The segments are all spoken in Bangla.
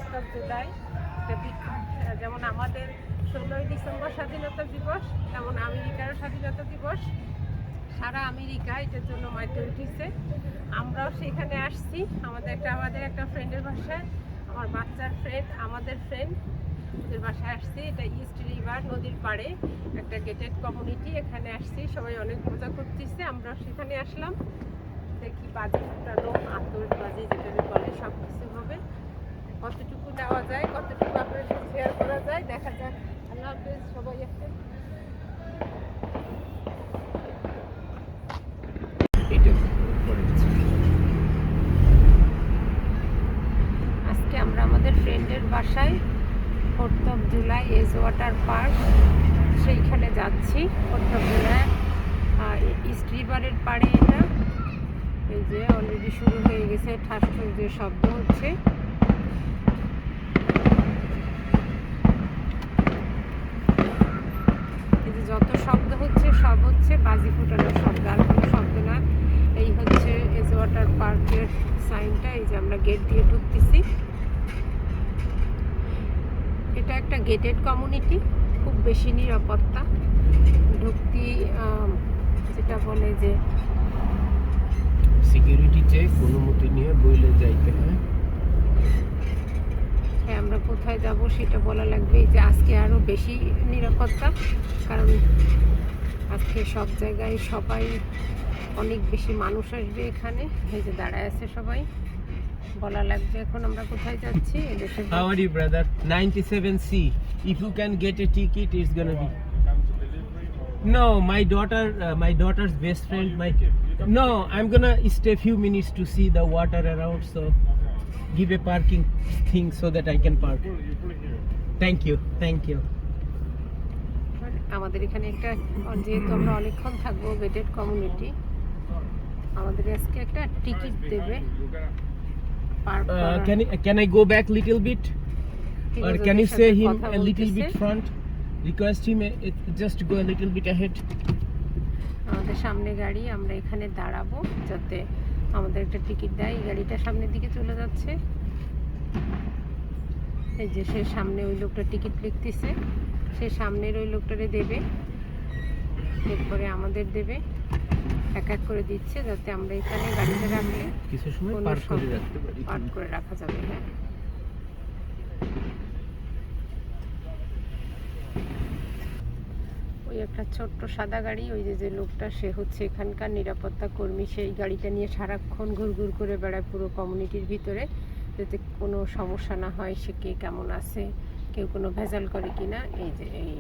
4th of জুলাই যেমন আমাদের 16ই ডিসেম্বর স্বাধীনতা দিবস, তেমন আমেরিকারও স্বাধীনতা দিবস। সারা আমেরিকা এটার জন্য মাইতে উঠেছে। আমরাও সেখানে আসছি আমাদের একটা ফ্রেন্ডের বাসায়, আমার বাচ্চার ফ্রেন্ড, আমাদের ফ্রেন্ড, ওদের বাসায় আসছি। এটা ইস্ট রিভার নদীর পাড়ে একটা গেটেড কমিউনিটি, এখানে আসছি। সবাই অনেক মজা করতেছে, আমরা সেখানে আসলাম। দেখি বাজি ফুটানো, আতশবাজি যেটাকে বলে, সব কিছু হবে। কতটুকু নেওয়া যায়, কতটুকু আপনার সাথে শেয়ার করা যায়, দেখা যাক। আল্লাহ হাফেজ সবাই। একটা আজকে আমরা আমাদের ফ্রেন্ডের বাসায় 4th of July as water park, সেইখানে যাচ্ছি। 4th of জুলাই ইস্ট রিভারের পাড়ে এটা। এই যে অলরেডি শুরু হয়ে গেছে, ঠাস ঠাস যে শব্দ হচ্ছে। এই যে যত শব্দ হচ্ছে সব হচ্ছে বাজি ফোটানোর শব্দ, আর কোনো শব্দ না। এই হচ্ছে এজ ওয়াটার পার্কের সাইনটা। এই যে আমরা গেট দিয়ে ঢুকতেছি। এটা একটা গেটেড কমিউনিটি, খুব বেশি নিরাপত্তা। ঢুকতে যেটা বলে যে সিকিউরিটি চেক অনুমতি নিয়ে বইলে যাইতে হয়। হ্যাঁ, আমরা কোথায় যাব সেটা বলা লাগবে। এই যে আজকে আরও বেশি নিরাপত্তা, কারণ আজকে সব জায়গায় সবাই, অনেক বেশি মানুষ আসবে এখানে। এই যে দাঁড়ায় আছে সবাই, বলা লাগবে এখন আমরা কোথায় যাচ্ছি। How are you, brother? 97C. If you can get a ticket, it's gonna be. No, my daughter's best friend. No, I'm gonna stay a few minutes to see the water around. So, give a parking thing so that I can park. Thank you. আমাদের এখানে একটা, যেহেতু আমরা অনেকক্ষণ থাকবো, গেটেড কমিউনিটি, আমাদের আজকে একটা টিকিট দেবে। Can I go back little bit, or can you say him a little bit front? Request him just go a little bit ahead. আমাদের সামনে গাড়ি, আমরা এখানে দাঁড়াবো যাতে আমাদের একটা টিকিট দেয়। এই গাড়িটা সামনের দিকে চলে যাচ্ছে। এই যে সে সামনে ওই লোকটা টিকিট লিখতেছে, সে সামনের ওই লোকটারে দেবে, এরপরে আমাদের দেবে। এক এক করে দিচ্ছে যাতে আমরা এখানে গাড়িটা রাখলে কিছু সময় পার্ক করে রাখতে পারি, পার্ক করে রাখা যাবে। হ্যাঁ, ওই একটা ছোট্ট সাদা গাড়ি, ওই যে লোকটা, সে হচ্ছে এখানকার নিরাপত্তা কর্মী। সেই গাড়িটা নিয়ে সারাক্ষণ ঘুরঘুর করে বেড়ায় পুরো কমিউনিটির ভিতরে, যাতে কোনো সমস্যা না হয়, সে কে কেমন আছে, কেউ কোনো ভেজাল করে কিনা। এই যে এই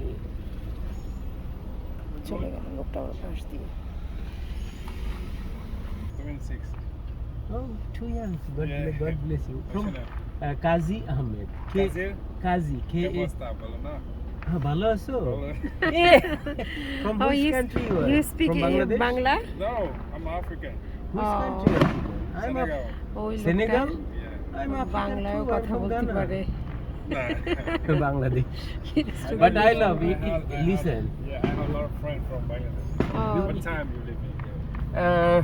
চলে গেল লোকটা ওর পাশ দিয়ে। 26. Oh, too young. God, Yeah. God bless you. What's From your name? Kazi Ahmed. Kazir? Kazi. ¿Cómo está? ¿Bolo na? ভালো আছো? Bolo. From Oh, which you country you are? you speak From Bangladesh? Bangla? No, I'm African. Which Oh. country are you? I'm Senegal. ওই Senegal? Yeah. I'm African বাংলায়ও too. I'm কথা from বলতে Ghana. পারে। Nah. Bangladesh. I But I live- love it. have- Listen. Yeah, I have a lot of friends from Bangladesh. Oh. What time you live in here?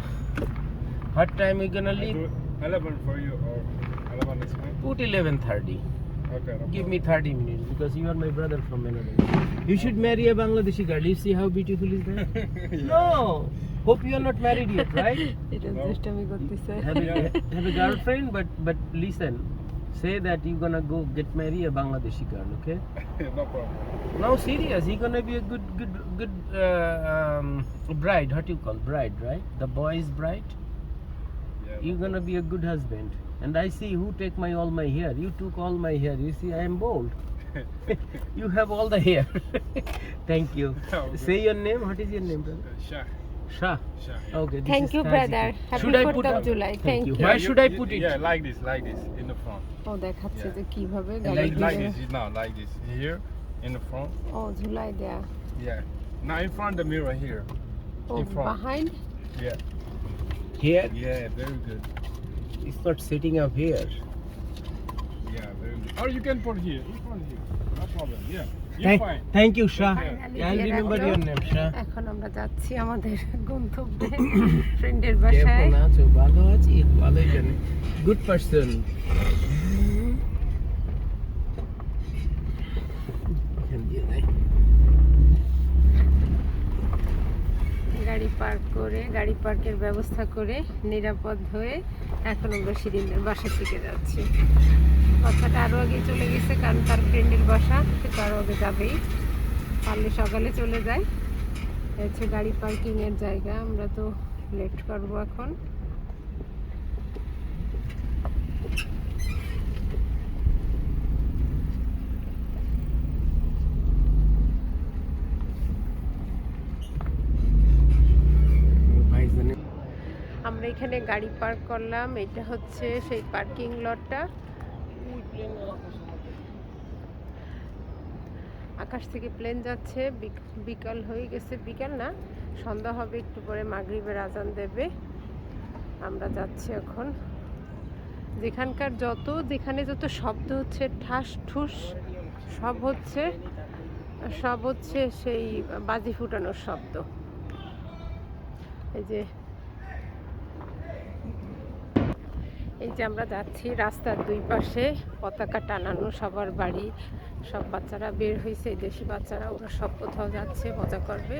What time we gonna I leave? do 11 for you or 11 is fine? Put 11:30. Okay. No Give problem. me 30 minutes because you are my brother from Bangladesh. You should marry a Bangladeshi girl. You see how beautiful is that? Yeah. No. Hope you are not married yet, right? এটা No. দুষ্টামি করতেছে। Have a girlfriend, but listen. Say that you gonna go get married a Bangladeshi girl, okay? No problem. No, serious. He gonna be a good bride. What you call bride, right? The boy's bride. Yeah. You gonna be a good husband. And I see who take all my hair. You took all my hair. You see, I am bald. You have all the hair. Thank you. Okay. Say your name. What is your name, brother? Shah. Shah. Shah. Yeah. Okay. This Thank is you, Tazi. brother. Happy Should I 4th put of up? July. Thank Thank you. you. Where should I put it? Yeah, like this in the front. ও দেখাচ্ছে Yeah. যে কিভাবে Like গাড়ি this? Like দিয়ে। this. No, like this. Here, in the front. ও ঝুলাই দেয়া। Yeah. Now in front of the mirror here. O In front. behind? Yeah. Here. Yeah, very good. It's not sitting up here. Yeah, very good. Or you can put here. In front here. No problem. Yeah. You're fine. Thank you, Shah. Finally, I'll dear remember actor. your name, Shah. এখন আমরা যাচ্ছি আমাদের গন্তব্যে, ফ্রেন্ডের বাসায়। কেমন আছো? ভালো আছি, ভালোই জানি। Good person. পার্ক করে, গাড়ি পার্কের ব্যবস্থা করে নিরাপদ হয়ে এখন আমরা শিরিনের বাসার দিকে যাচ্ছি। বাচ্চাটা আরও আগে চলে গেছে, কারণ তার ফ্রেন্ডের বাসা, সে তো আরও আগে যাবেই, পারলে সকালে চলে যায়। হচ্ছে গাড়ি পার্কিংয়ের জায়গা, আমরা তো লেট করবো এখন। আমরা এখানে গাড়ি পার্ক করলাম, এটা হচ্ছে সেই পার্কিং লটটা। আকাশ থেকে প্লেন যাচ্ছে, বিকাল হয়ে গেছে, বিকাল না সন্ধ্যা হবে, একটু পরে মাগরিবের আজান দেবে। আমরা যাচ্ছি এখন। যেখানে যত শব্দ হচ্ছে, ঠাস ঠুস, সব হচ্ছে সেই বাজি ফুটানোর শব্দ। এই যে আমরা যাচ্ছি, রাস্তার দুই পাশে পতাকা টানানো, সবার বাড়ি, সব বাচ্চারা বের হয়েছে, এই দেশি বাচ্চারা, ওরা সব কোথাও যাচ্ছে, মজা করবে।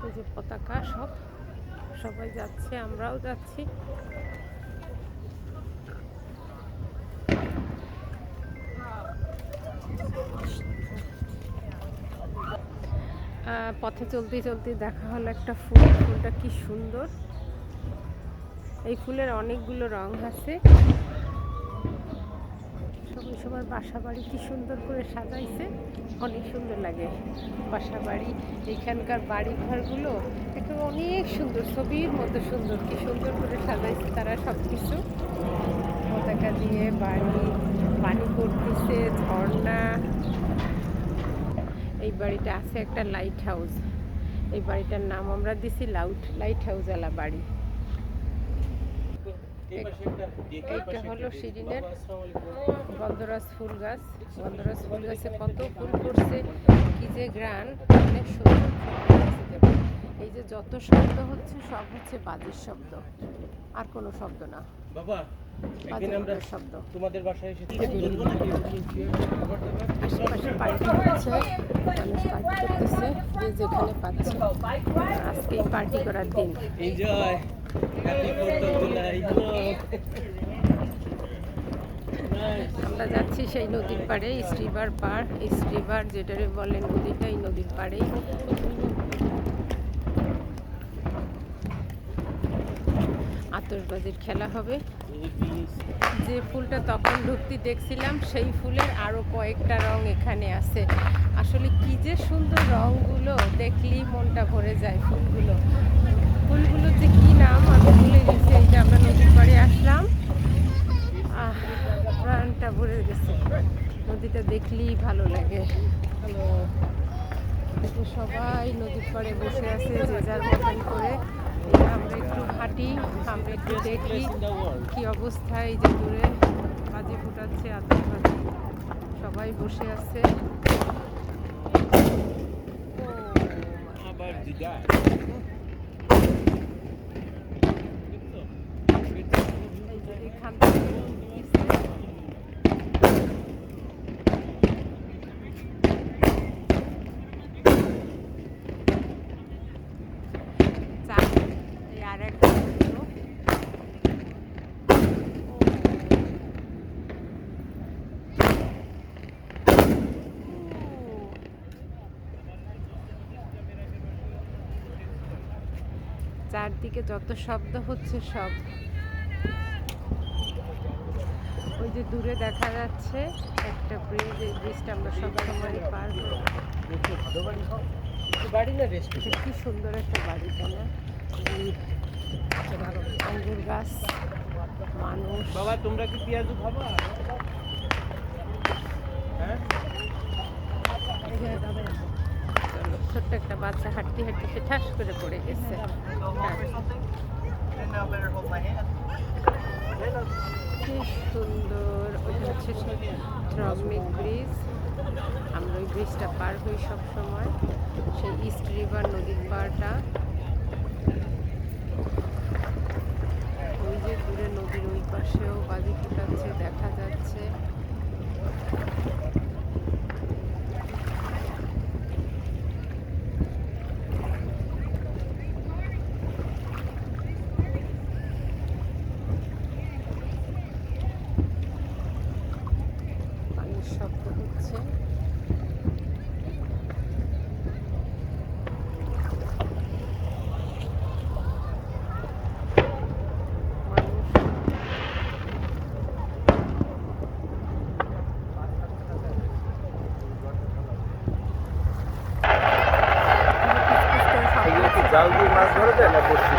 এই যে পতাকা, সবাই যাচ্ছে, আমরাও যাচ্ছি। পথে চলতে চলতে দেখা হলো একটা ফুলটা কি সুন্দর। এই ফুলের অনেকগুলো রং আছে। সবার বাসা বাড়ি কি সুন্দর করে সাজাইছে, অনেক সুন্দর লাগে বাসা বাড়ি। এখানকার বাড়ি ঘরগুলো একটু অনেক সুন্দর, ছবির মতো সুন্দর, কি সুন্দর করে সাজাইছে তারা সব কিছু। পতাকা দিয়ে পানি পড়তেছে, ঝর্ণা। এই বাড়িটা আছে একটা লাইট হাউস, এই বাড়িটার নাম আমরা দিছি লাইট হাউসওয়ালা বাড়ি। এইটা হলো শিরিনের গন্ধরাজ ফুল গাছ। গন্ধরাজ ফুল গাছে কত ফুল পড়ছে, কি যে গ্রান, অনেক সুন্দর। এই যে যত শব্দ হচ্ছে, সব হচ্ছে বাজির শব্দ, আর কোনো শব্দ না। বাবা শব্দ। তোমাদের বাসায় এসেছি, আশেপাশে পার্টি হচ্ছে, মানুষ পার্টি করতেছে, যে যেখানে পাচ্ছে। আজকে পার্টি করার দিন। Enjoy, happy 4th of July। আমরা যাচ্ছি সেই নদীর পাড়ে, ইস্ট রিভার যেটারে বলে নদীটা, এই নদীর পাড়েই। আতশবাজির খেলা হবে। যে ফুলটা তখন ঢুকতে দেখছিলাম, সেই ফুলের আরো কয়েকটা রং এখানে আছে। আসলে কি যে সুন্দর রংগুলো, দেখলেই মনটা ভরে যায়। ফুলগুলো যে কি নাম আমি ভুলে গেছি। এই যে আমরা নদীর পাড়ে আসলাম, প্রাণটা ভরে গেছে। নদীটা দেখলেই ভালো লাগে। সবাই নদীর পাড়ে বসে আছে, যে যার মতন করে। আমরা একটু হাঁটি, আমরা একটু দেখি কি অবস্থা। এই যে দূরে বাজি ফুটাচ্ছে, আতশবাজি, সবাই বসে আছে। এখান থেকে আর একটা চারদিকে যত শব্দ হচ্ছে, সব ওই যে দূরে দেখা যাচ্ছে একটা ব্রিজ। এই ব্রিজটা আমরা সবসময় পার করি। কি সুন্দর একটা বাড়ি, তাই না? আঙ্গুর গাছ, মানুষ। বাবা তোমরা কি পেঁয়াজু খাবা? হ্যাঁ, ছোট্ট একটা বাচ্চা হাঁটতে হাঁটতে ঠাস করে পড়ে গেছে। কি সুন্দর। ওইটা হচ্ছে ট্রগমিক ব্রিজ। আমরা ওই ব্রিজটা পার হই সবসময়, সেই ইস্ট রিভার নদীর পাড়টা। ওই যে দূরে নদীর ওই পাশেও বাজি ফুটাচ্ছে, দেখা যাচ্ছে। যাচ্ছে। জাল দিয়ে মাছ ধরে দেয় না বসছি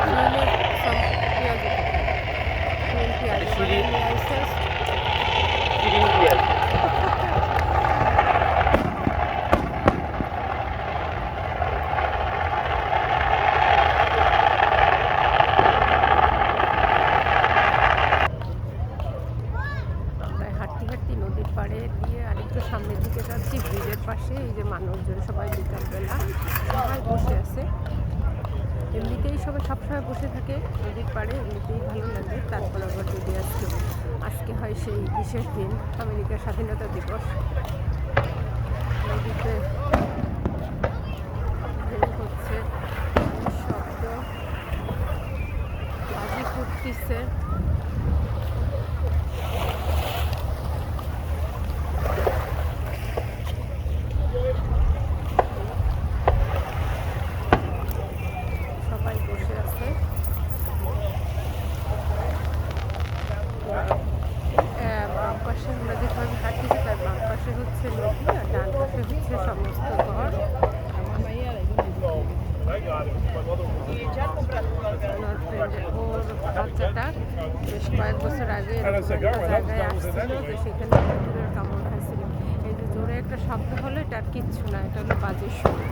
নদীর পাড়ে দিয়ে আরেকটু সামনের দিকে যাচ্ছি, ব্রিজের পাশে। এই যে মানুষজন সবাই বিকালবেলা সবাই বসে আছে। এমনিতেই সবাই সবসময় বসে থাকে নদীর পাড়ে, এমনিতেই ভালো লাগে। তারপর আবার যদি আজকে হয় সেই বিশেষ দিন, আমেরিকার স্বাধীনতা দিবস। নদীতে হচ্ছে শব্দ, বাজি ফুটতিছে। আমরা যেভাবে হাঁটতেছি তার বাম পাশে হচ্ছে নদী আর ডান পাশে হচ্ছে সমস্ত ঘর। ওর বাচ্চাটা বেশ কয়েক বছর আগে জায়গায় আসছিল, যে সেখানে কুকুরের কামড় খাইছিল। এই যে জোরে একটা শব্দ হলো, এটা আর কিচ্ছু না, এটা হলো বাজের শব্দ।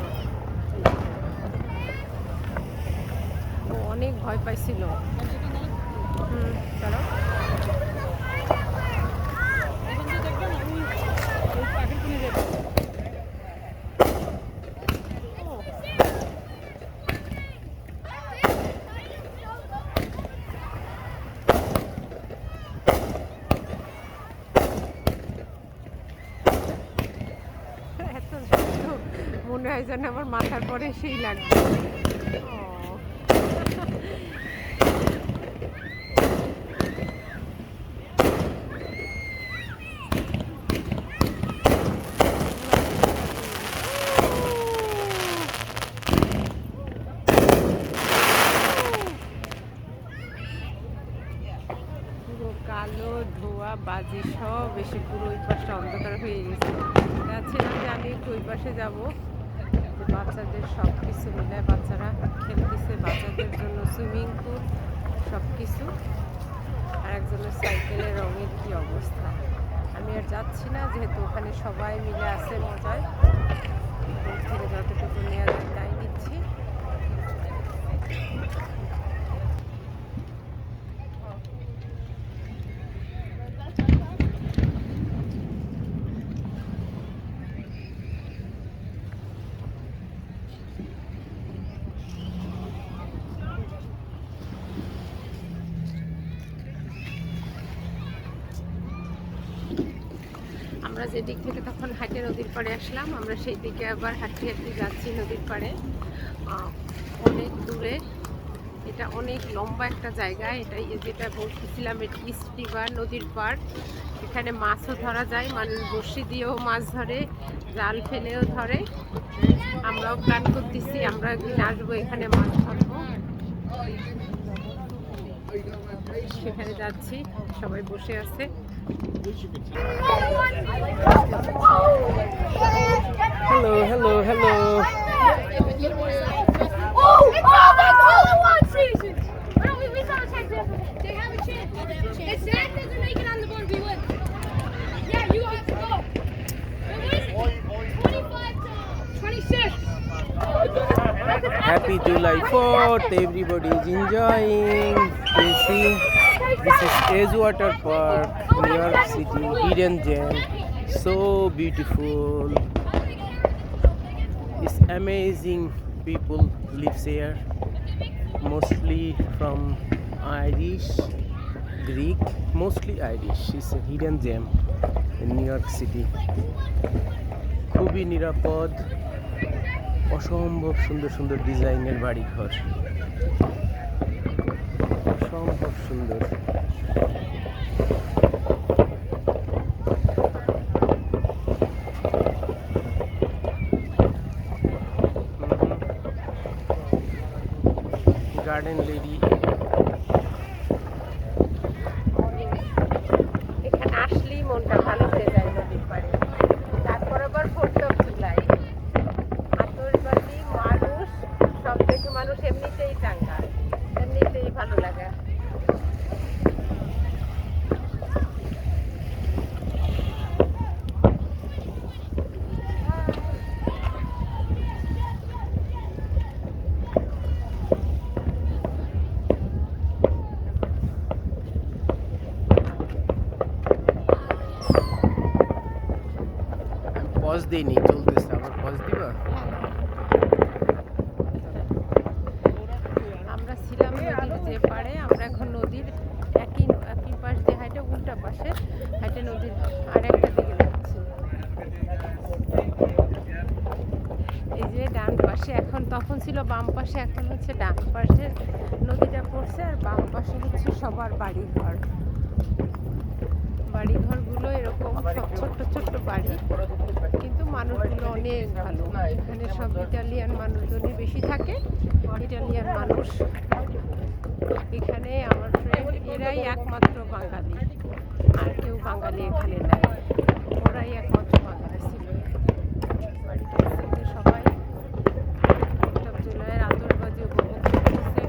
ও অনেক ভয় পাইছিল। চলো মনে হয় যেন আমার মাথার পরে সেই লাগবে। কালো ধোয়া বাজি সব এসে পুরো ওই পাশটা অন্ধকার হয়ে গেছে। যাচ্ছিলাম যে আমি একটু ওই পাশে যাবো, বাচ্চাদের সব কিছু মিলে বাচ্চারা খেলতেছে, বাচ্চাদের জন্য সুইমিং পুল সব কিছু। আর একজনের সাইকেলের রঙের কি অবস্থা। আমি আর যাচ্ছি না, যেহেতু ওখানে সবাই মিলে আছে মজায়। দূর থেকে যতটুকু নেওয়া যায় তাই নিচ্ছি। আমরা যে দিক থেকে তখন হাঁটে নদীর পাড়ে আসলাম, আমরা সেই দিকে আবার হাঁটতে হাঁটতে যাচ্ছি নদীর পাড়ে। অনেক দূরে, এটা অনেক লম্বা একটা জায়গা। এটাই যেটা বলতেছিলাম, ইস্ট রিভার নদীর পাড়। এখানে মাছও ধরা যায়, মানুষ বড়শি দিয়েও মাছ ধরে, জাল ফেলেও ধরে। আমরাও প্ল্যান করতেছি আমরা একদিন আসবো, এখানে মাছ ধরবো। সেখানে যাচ্ছি, সবাই বসে আছে। Hello, hello, hello. Oh, it's all like all in one season. No, we saw a chance. They have a chance. If Zach doesn't make it on the board, we win. Yeah, you have to go. What is it? 25 to 26. Happy July 4th, everybody is enjoying. You see, this is Edgewater Park, New York City, Hidden Gem. So beautiful. It's amazing people lives here, mostly from Irish, Greek, mostly Irish. It's a hidden gem in New York City. খুবই নিরাপদ, অসম্ভব সুন্দর সুন্দর ডিজাইনের বাড়িঘর, অসম্ভব সুন্দর। Foreign lady. এখানে আসলেই মনটা ভালো হয়ে যায় নদীর পাড়ে। তারপর আবার 4th of July, আতশবাজি, মানুষ, সব থেকে মানুষ এমনিতেই চাঙ্গা, এমনিতেই ভালো লাগে। পজ দিইনি, চলতেছে, আবার পজ দিবা? আমরা ছিলাম নদীর যে পাড়ে, আমরা এখন নদীর একই একই পাশ দিয়ে হাইটে, উল্টা পাশে হাইটে নদীর আর একটা দিকে যাচ্ছি। এই যে ডান পাশে, এখন তখন ছিল বাম পাশে, এখন হচ্ছে ডান পাশে নদীটা পড়ছে, আর বাম পাশে হচ্ছে সবার বাড়িঘর। বাড়িঘরগুলো এরকম সব ছোট্ট ছোট্ট বাড়ি, কিন্তু মানুষগুলো অনেক ভালো। এখানে সব ইটালিয়ান মানুষজনই বেশি থাকে, ইটালিয়ান মানুষ। এখানে আমার ফ্রেন্ড, এরাই একমাত্র বাঙালি, আর কেউ বাঙালি এখানে নাই, ওরাই একমাত্র বাঙালি ছিল। বাড়িতে এসে সবাই 4th of July এর আতশবাজি উপভোগ করতেছে।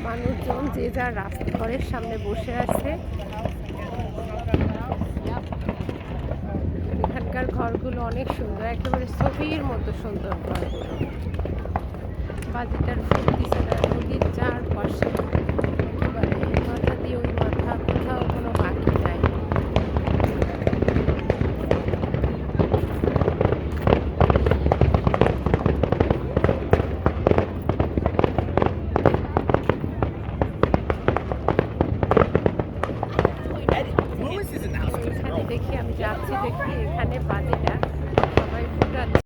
মানুষজন যে যার রাস্তা ঘরের সামনে বসে আছে। এখানকার ঘরগুলো অনেক সুন্দর, একেবারে ছবির মতো সুন্দর ঘর। বাজিটার ফুল দিছে না, নদীর চারপাশে একেবারে এই মাথা দিয়ে ওই মাথা, কোথাও কোনো বাকি নাই। এখানে দেখি, আমি যাচ্ছি দেখি এখানে বাজিটা সবাই ফুটাচ্ছে।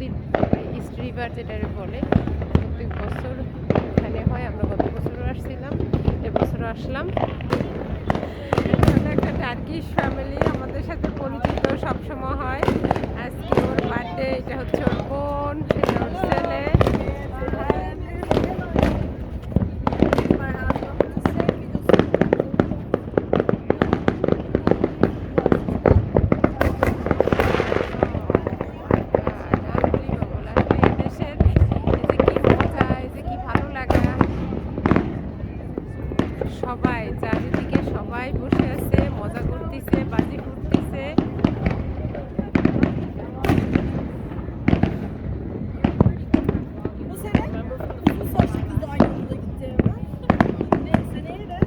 নদী ইস্ট রিভার যেটা বলে, প্রত্যেক বছর এখানে হয়। আমরা গত বছরও আসছিলাম, এবছরও আসলাম। এখানে একটা টার্কিশ ফ্যামিলি আমাদের সাথে পরিচিত সবসময় হয়। আজকে ওর বার্থডে, এটা হচ্ছে ওর বোন, এটা ওর ছেলে। সবাই চারিদিকে সবাই বসে আছে, মজা করতেছে, বাজি ফুটতেছে। Bu sene uzun saçlı kız aynı yılda gitti eve. Seneye de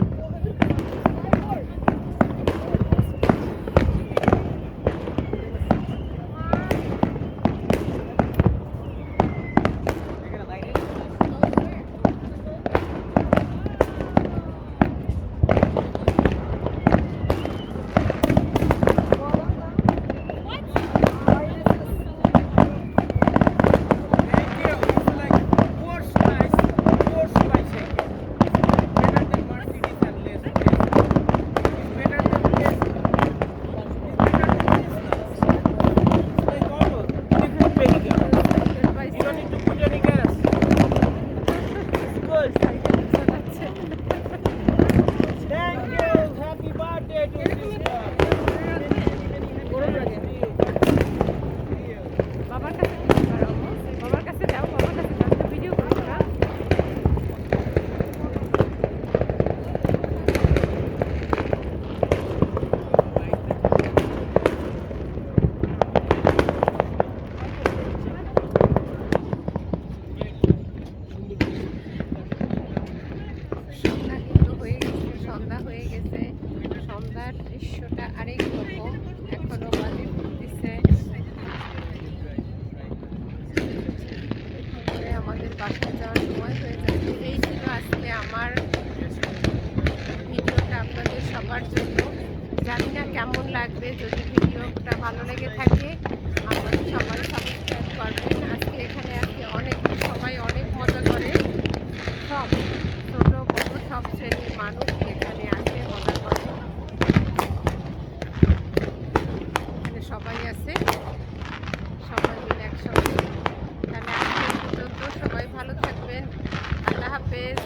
বাবার কাছে বাবার কাছে যাও, বাবার কাছে যাও, একটা ভিডিও করো না। সন্ধ্যা কিন্তু হয়ে গেছে, সন্ধ্যা হয়ে গেছে। সন্ধ্যার দৃশ্যটা আরেক রকম, এখনো বাজে ফুটতেছে। আমাদের বাসা যাওয়ার সময় হয়ে যাচ্ছে। এই ছিল আজকে আমার ভিডিওটা আপনাদের সবার জন্য। জানি না কেমন লাগবে, যদি ভিডিওটা ভালো লেগে থাকে আমাদের সবাই সাবস্ক্রাইব করবেন। আজকে এখানে আজকে অনেক সবাই অনেক মজা করে, সব ছোট বড় সব শ্রেণীর মানুষ এখানে আসে, মজা করে। এখানে সবাই আছে, সবাই মিলে একসঙ্গে। তাহলে আজকে পর্যন্ত সবাই ভালো থাকবেন। আল্লাহ হাফেজ।